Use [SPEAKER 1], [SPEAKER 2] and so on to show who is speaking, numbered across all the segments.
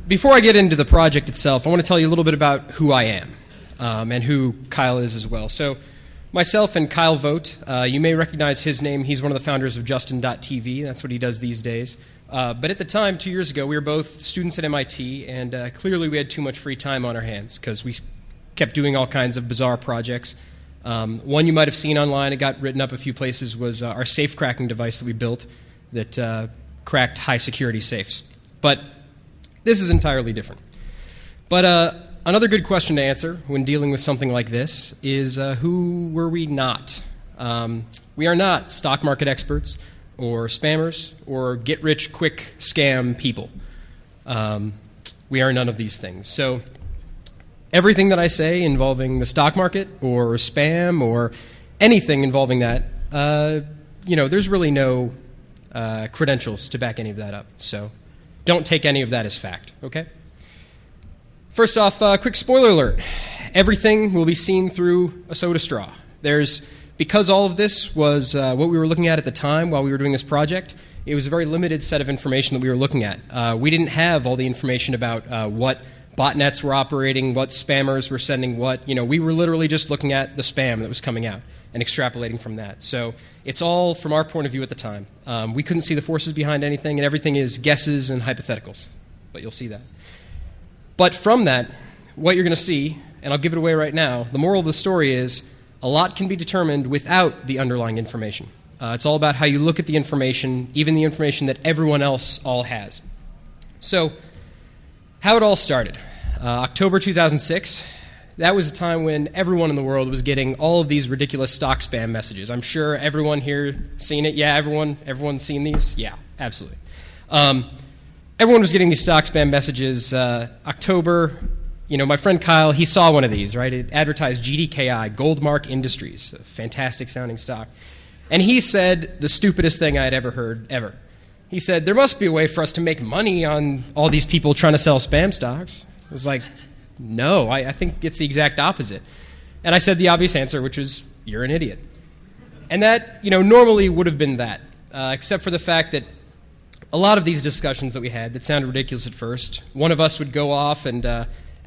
[SPEAKER 1] Before I get into the project itself, I want to tell you a little bit about who I am and who Kyle is as well. So myself and Kyle Vogt, you may recognize his name. He's one of the founders of Justin.tv. That's what he does these days. But at the time, 2 years ago, we were both students at MIT, and clearly we had too much free time on our hands because we kept doing all kinds of bizarre projects. One you might have seen online, it got written up a few places, was our safe cracking device that we built that cracked high-security safes. But this is entirely different. But another good question to answer when dealing with something like this is who were we not? We are not stock market experts or spammers or get-rich-quick scam people. We are none of these things. So everything that I say involving the stock market or spam or anything involving that, there's really no credentials to back any of that up. So don't take any of that as fact, okay? First off, quick spoiler alert. Everything will be seen through a soda straw. Because all of this was what we were looking at the time while we were doing this project, it was a very limited set of information that we were looking at. We didn't have all the information about what botnets were operating, what spammers were sending what. We were literally just looking at the spam that was coming out and extrapolating from that. So it's all from our point of view at the time. We couldn't see the forces behind anything, and everything is guesses and hypotheticals. But you'll see that. But from that, what you're going to see, and I'll give it away right now, the moral of the story is a lot can be determined without the underlying information. It's all about how you look at the information, even the information that everyone else all has. So how it all started. October 2006, that was a time when everyone in the world was getting all of these ridiculous stock spam messages. I'm sure everyone here seen it. Yeah, everyone's seen these? Yeah, absolutely. Everyone was getting these stock spam messages. October, my friend Kyle, he saw one of these, right? It advertised GDKI, Goldmark Industries, a fantastic sounding stock. And he said the stupidest thing I had ever heard, ever. He said, there must be a way for us to make money on all these people trying to sell spam stocks. I was like, no, I think it's the exact opposite. And I said the obvious answer, which was, you're an idiot. And that, normally would have been that, except for the fact that a lot of these discussions that we had that sounded ridiculous at first, one of us would go off and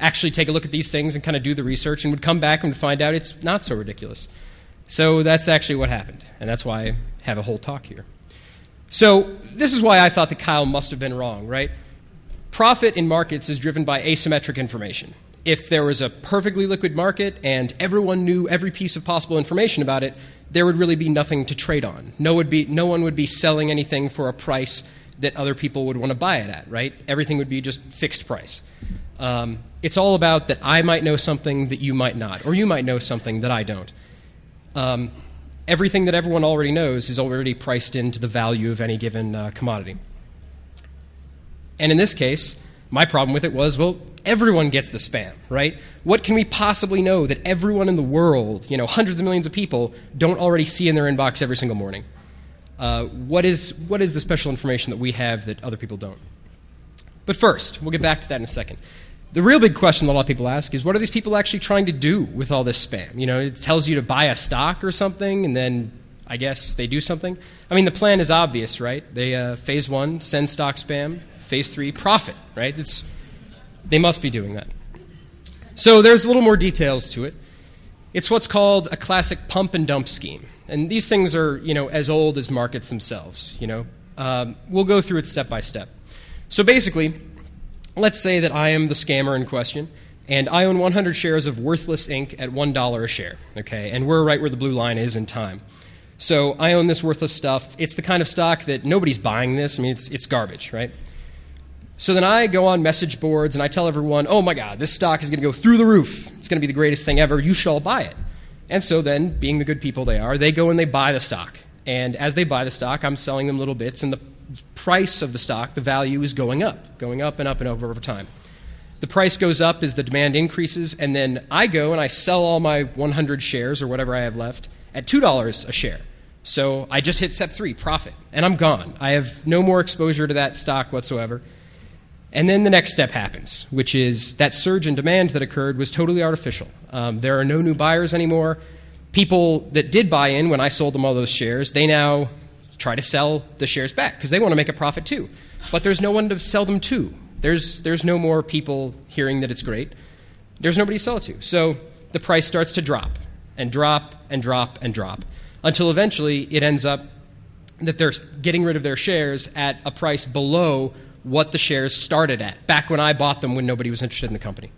[SPEAKER 1] actually take a look at these things and kind of do the research and would come back and find out it's not so ridiculous. So that's actually what happened, and that's why I have a whole talk here. So this is why I thought that Kyle must have been wrong, right? Profit in markets is driven by asymmetric information. If there was a perfectly liquid market and everyone knew every piece of possible information about it, there would really be nothing to trade on. No one would be selling anything for a price that other people would want to buy it at, right? Everything would be just fixed price. It's all about that I might know something that you might not, or you might know something that I don't. Everything that everyone already knows is already priced into the value of any given commodity. And in this case, my problem with it was, well, everyone gets the spam, right? What can we possibly know that everyone in the world, hundreds of millions of people, don't already see in their inbox every single morning? What is the special information that we have that other people don't? But first, we'll get back to that in a second. The real big question that a lot of people ask is, what are these people actually trying to do with all this spam? It tells you to buy a stock or something, and then I guess they do something. I mean, the plan is obvious, right? They phase 1, send stock spam. Phase 3, profit, right? They must be doing that. So there's a little more details to it. It's what's called a classic pump and dump scheme. And these things are, as old as markets themselves, We'll go through it step by step. So basically, let's say that I am the scammer in question, and I own 100 shares of Worthless Inc. at $1 a share, okay? And we're right where the blue line is in time. So I own this worthless stuff. It's the kind of stock that nobody's buying this. I mean, it's garbage, right? So then I go on message boards and I tell everyone, oh my God, this stock is going to go through the roof. It's going to be the greatest thing ever. You shall buy it. And so then, being the good people they are, they go and they buy the stock. And as they buy the stock, I'm selling them little bits, and the price of the stock, the value, is going up and up and over time. The price goes up as the demand increases, and then I go and I sell all my 100 shares or whatever I have left at $2 a share. So I just hit step 3, profit, and I'm gone. I have no more exposure to that stock whatsoever. And then the next step happens, which is that surge in demand that occurred was totally artificial. There are no new buyers anymore. People that did buy in when I sold them all those shares, they now try to sell the shares back because they want to make a profit too. But there's no one to sell them to. There's no more people hearing that it's great. There's nobody to sell it to. So the price starts to drop and drop and drop and drop until eventually it ends up that they're getting rid of their shares at a price below what the shares started at, back when I bought them when nobody was interested in the company.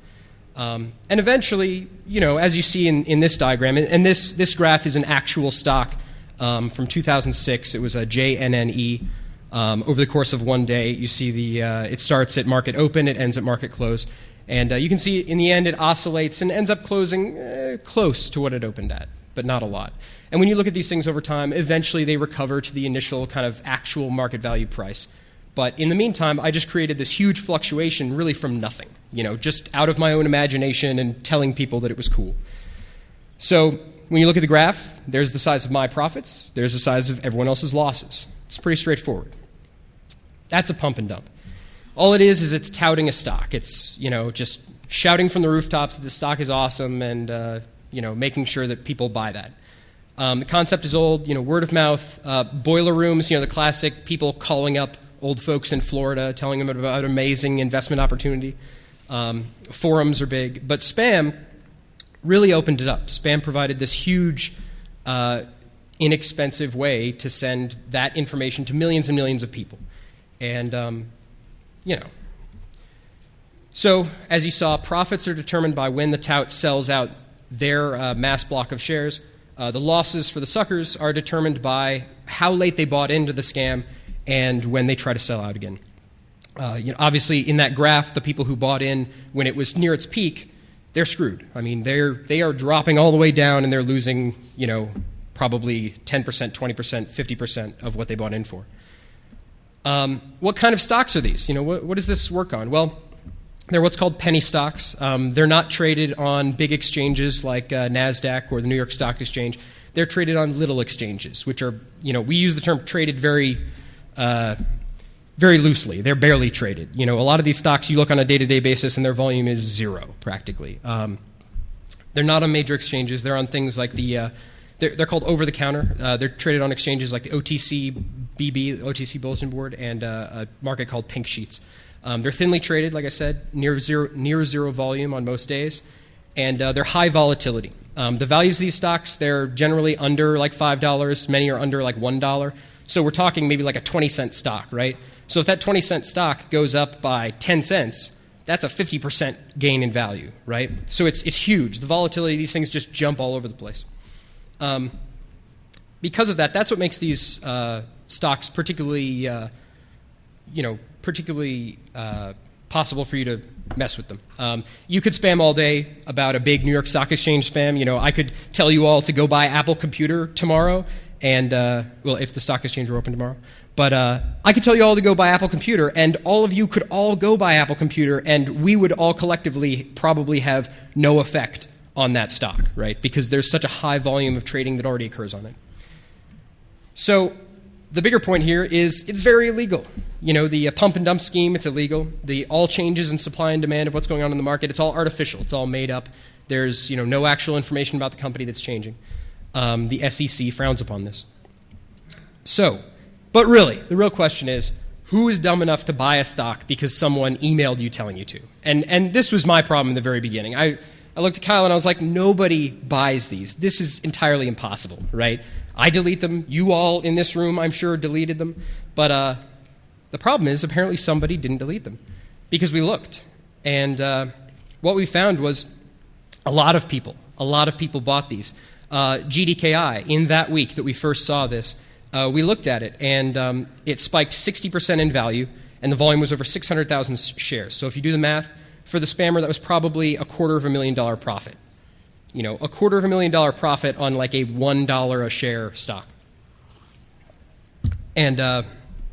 [SPEAKER 1] And eventually, as you see in this diagram, and this graph is an actual stock from 2006. It was a JNNE. Over the course of one day, you see it starts at market open, it ends at market close. And you can see in the end it oscillates and ends up closing close to what it opened at, but not a lot. And when you look at these things over time, eventually they recover to the initial kind of actual market value price. But in the meantime, I just created this huge fluctuation really from nothing, just out of my own imagination and telling people that it was cool. So when you look at the graph, there's the size of my profits, there's the size of everyone else's losses. It's pretty straightforward. That's a pump and dump. All it is it's touting a stock. It's, just shouting from the rooftops that the stock is awesome and, making sure that people buy that. The concept is old, word of mouth, boiler rooms, the classic people calling up old folks in Florida, telling them about amazing investment opportunity. Forums are big, but spam really opened it up. Spam provided this huge, inexpensive way to send that information to millions and millions of people. And, So, as you saw, profits are determined by when the tout sells out their mass block of shares. The losses for the suckers are determined by how late they bought into the scam and when they try to sell out again. Obviously, in that graph, the people who bought in when it was near its peak, they're screwed. I mean, they are dropping all the way down, and they're losing, probably 10%, 20%, 50% of what they bought in for. What kind of stocks are these? What does this work on? Well, they're what's called penny stocks. They're not traded on big exchanges like NASDAQ or the New York Stock Exchange. They're traded on little exchanges, which are, we use the term traded very loosely. They're barely traded. A lot of these stocks you look on a day-to-day basis and their volume is zero, practically. They're not on major exchanges. They're on things like they're called over-the-counter. They're traded on exchanges like the OTCBB, OTC Bulletin Board, and a market called Pink Sheets. They're thinly traded, like I said, near zero volume on most days, and they're high volatility. The values of these stocks, they're generally under like $5. Many are under like $1. So we're talking maybe like a 20-cent stock, right? So if that 20-cent stock goes up by 10 cents, that's a 50% gain in value, right? So it's huge. The volatility, these things just jump all over the place. Because of that, that's what makes these stocks particularly possible for you to mess with them. You could spam all day about a big New York Stock Exchange spam. I could tell you all to go buy Apple Computer tomorrow, and if the stock exchange were open tomorrow. But I could tell you all to go buy Apple Computer, and all of you could all go buy Apple Computer, and we would all collectively probably have no effect on that stock, right? Because there's such a high volume of trading that already occurs on it. So the bigger point here is it's very illegal. The pump and dump scheme, it's illegal. All changes in supply and demand of what's going on in the market, it's all artificial. It's all made up. There's no actual information about the company that's changing. The SEC frowns upon this. But really, the real question is, who is dumb enough to buy a stock because someone emailed you telling you to? And this was my problem in the very beginning. I looked at Kyle and I was like, nobody buys these. This is entirely impossible, right? I delete them. You all in this room, I'm sure, deleted them. But the problem is apparently somebody didn't delete them because we looked. And what we found was a lot of people bought these. GDKI, in that week that we first saw this, we looked at it, and it spiked 60% in value, and the volume was over 600,000 shares. So if you do the math, for the spammer, that was probably $250,000 profit. $250,000 profit on like a $1 a share stock. And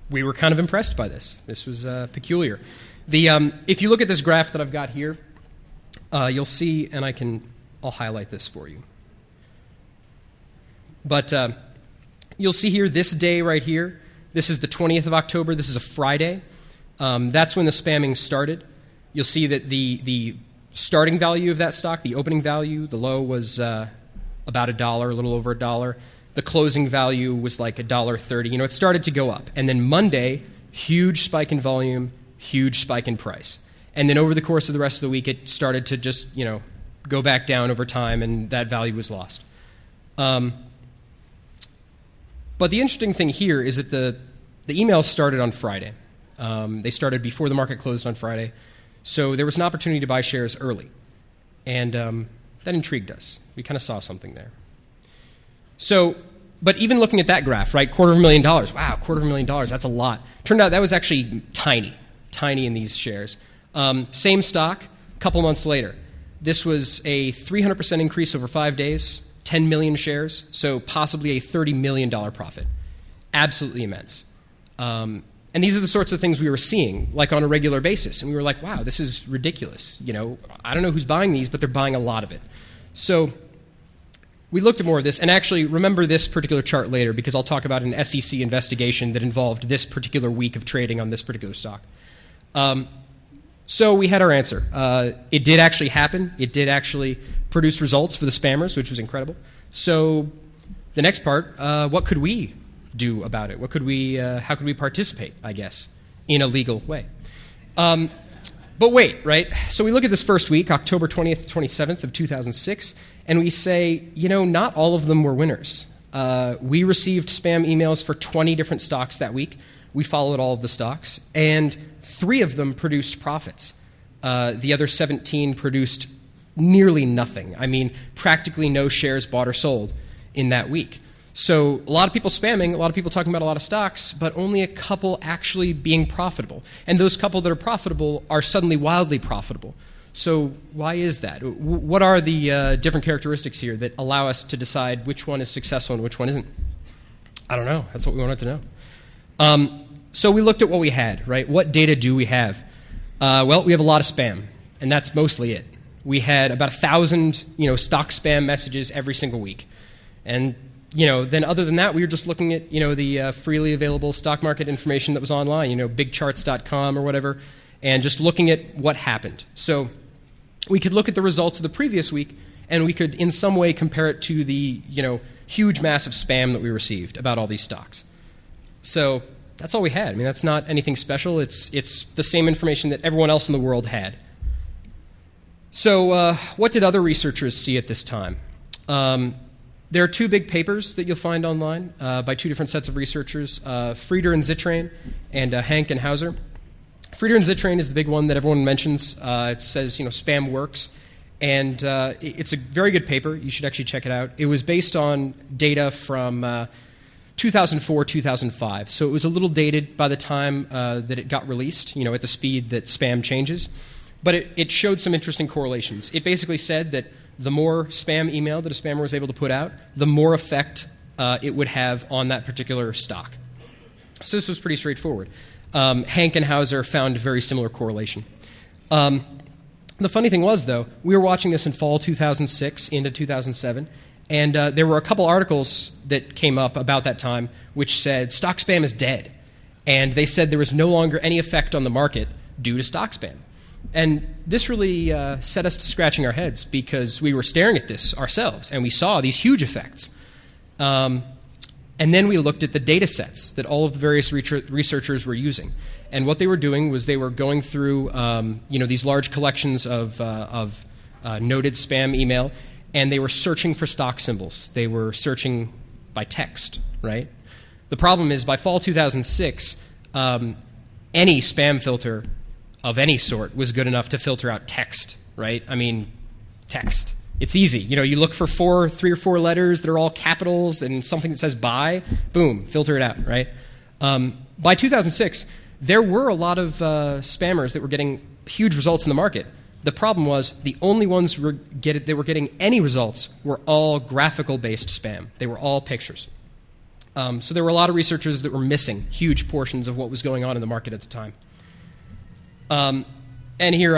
[SPEAKER 1] we were kind of impressed by this. This was peculiar. If you look at this graph that I've got here, you'll see, and I'll highlight this for you. But you'll see here this day right here. This is the 20th of October. This is a Friday. That's when the spamming started. You'll see that the starting value of that stock, the opening value, the low was about $1, a little over $1. The closing value was like $1.30. It started to go up. And then Monday, huge spike in volume, huge spike in price. And then over the course of the rest of the week, it started to just, go back down over time, and that value was lost. But the interesting thing here is that the emails started on Friday. They started before the market closed on Friday. So there was an opportunity to buy shares early. And that intrigued us. We kind of saw something there. So, but even looking at that graph, right, $250,000. Wow, $250,000, that's a lot. Turned out that was actually tiny in these shares. Same stock, a couple months later. This was a 300% increase over 5 days, 10 million shares, so possibly a $30 million profit. Absolutely immense. And these are the sorts of things we were seeing, like on a regular basis. And we were like, wow, this is ridiculous. I don't know who's buying these, but they're buying a lot of it. So we looked at more of this, and actually remember this particular chart later, because I'll talk about an SEC investigation that involved this particular week of trading on this particular stock. So we had our answer. It did actually happen. It did actually produce results for the spammers, which was incredible. So the next part, what could we do about it? How could we participate, I guess, in a legal way? But wait, right? So we look at this first week, October 20th to 27th of 2006, and we say, not all of them were winners. We received spam emails for 20 different stocks that week. We followed all of the stocks, and 3 of them produced profits. The other 17 produced nearly nothing. I mean, practically no shares bought or sold in that week. So a lot of people spamming, a lot of people talking about a lot of stocks, but only a couple actually being profitable. And those couple that are profitable are suddenly wildly profitable. So why is that? What are the different characteristics here that allow us to decide which one is successful and which one isn't? I don't know. That's what we wanted to know. So we looked at what we had, right? What data do we have? Well, we have a lot of spam, and that's mostly it. We had about 1,000, stock spam messages every single week. And, then other than that, we were just looking at, the freely available stock market information that was online, bigcharts.com or whatever, and just looking at what happened. So we could look at the results of the previous week, and we could in some way compare it to the, huge massive spam that we received about all these stocks. So that's all we had. I mean, that's not anything special. It's the same information that everyone else in the world had. So what did other researchers see at this time? There are 2 big papers that you'll find online by 2 different sets of researchers, Frieder and Zittrain and Hank and Hauser. Frieder and Zittrain is the big one that everyone mentions. It says, spam works. And it's a very good paper. You should actually check it out. It was based on data from 2004, 2005. So it was a little dated by the time that it got released, at the speed that spam changes. But it showed some interesting correlations. It basically said that the more spam email that a spammer was able to put out, the more effect it would have on that particular stock. So this was pretty straightforward. Hank and Hauser found a very similar correlation. The funny thing was, though, we were watching this in fall 2006 into 2007, and there were a couple articles that came up about that time which said stock spam is dead. And they said there was no longer any effect on the market due to stock spam. And this really set us to scratching our heads because we were staring at this ourselves, and we saw these huge effects. And then we looked at the data sets that all of the various researchers were using. And what they were doing was they were going through these large collections of noted spam email, and they were searching for stock symbols. They were searching by text, right? The problem is by fall 2006, any spam filter of any sort was good enough to filter out text, right? I mean, text. It's easy. You look for 3 or 4 letters that are all capitals and something that says buy, boom, filter it out, right? By 2006, there were a lot of spammers that were getting huge results in the market. The problem was the only ones that were getting any results were all graphical-based spam. They were all pictures. So there were a lot of researchers that were missing huge portions of what was going on in the market at the time. And here